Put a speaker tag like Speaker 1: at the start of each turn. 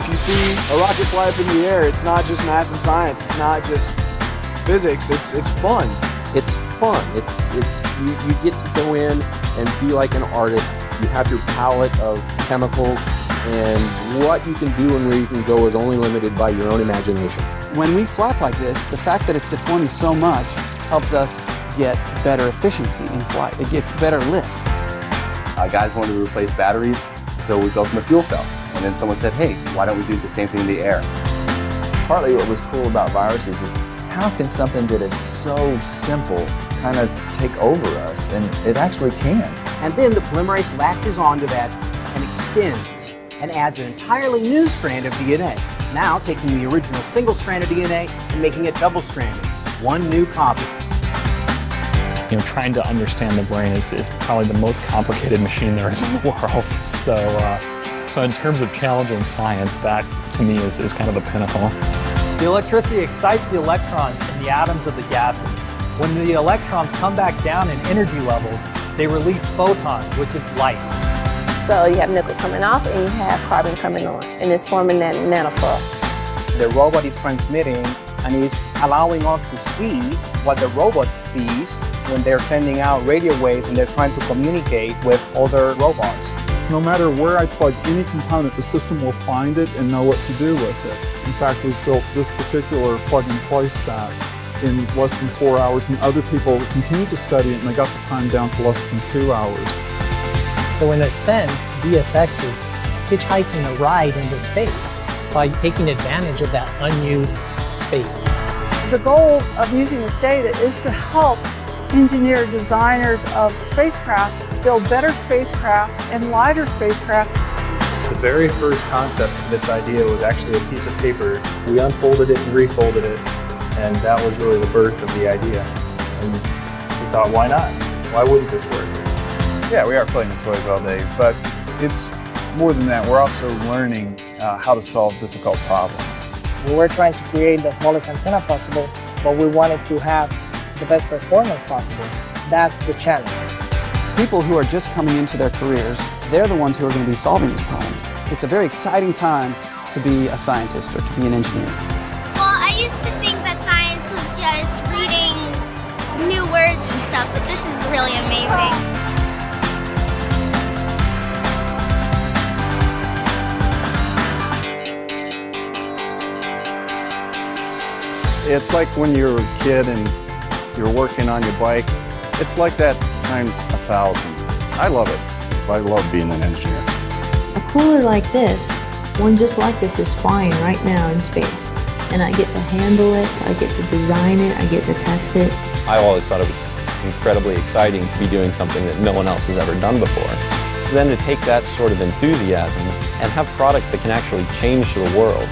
Speaker 1: if you see a rocket fly up in the air, it's not just math and science, it's not just physics, it's fun.
Speaker 2: It's fun. You get to go in and be like an artist. You have your palette of chemicals, and what you can do and where you can go is only limited by your own imagination.
Speaker 3: When we flap like this, the fact that it's deforming so much helps us get better efficiency in flight. It gets better lift.
Speaker 4: Guys wanted to replace batteries, so we built them a fuel cell. And then someone said, hey, why don't we do the same thing in the air?
Speaker 5: Partly what was cool about viruses is how can something that is so simple kind of take over us? And it actually can.
Speaker 6: And then the polymerase latches onto that and extends and adds an entirely new strand of DNA. Now taking the original single strand of DNA and making it double-stranded. One new copy.
Speaker 7: You know, trying to understand the brain is probably the most complicated machine there is in the world. So in terms of challenging science, that to me is kind of the pinnacle.
Speaker 8: The electricity excites the electrons in the atoms of the gases. When the electrons come back down in energy levels, they release photons, which is light.
Speaker 9: So you have nickel coming off and you have carbon coming on, and it's forming that nanopearl.
Speaker 6: The robot is transmitting and is allowing us to see what the robot sees when they're sending out radio waves and they're trying to communicate with other robots.
Speaker 10: No matter where I plug any component, the system will find it and know what to do with it. In fact, we've built this particular plug-and-play set in less than 4 hours, and other people continued to study it and they got the time down to less than 2 hours.
Speaker 8: So in a sense, VSX is hitchhiking a ride into space by taking advantage of that unused space.
Speaker 11: The goal of using this data is to help engineer designers of spacecraft build better spacecraft and lighter spacecraft.
Speaker 12: The very first concept for this idea was actually a piece of paper. We unfolded it and refolded it, and that was really the birth of the idea. And we thought, why not? Why wouldn't this work?
Speaker 13: Yeah, we are playing with toys all day, but it's more than that. We're also learning how to solve difficult problems.
Speaker 14: We were trying to create the smallest antenna possible, but we wanted to have the best performance possible. That's the challenge.
Speaker 3: People who are just coming into their careers, they're the ones who are going to be solving these problems. It's a very exciting time to be a scientist or to be an engineer.
Speaker 15: Well, I used to think that science was just reading new words and stuff, but this is really amazing.
Speaker 16: It's like when you're a kid and you're working on your bike. It's like that times 1,000. I love it. I love being an engineer.
Speaker 17: A cooler like this, one just like this, is flying right now in space. And I get to handle it, I get to design it, I get to test it.
Speaker 2: I always thought it was incredibly exciting to be doing something that no one else has ever done before. Then to take that sort of enthusiasm and have products that can actually change the world.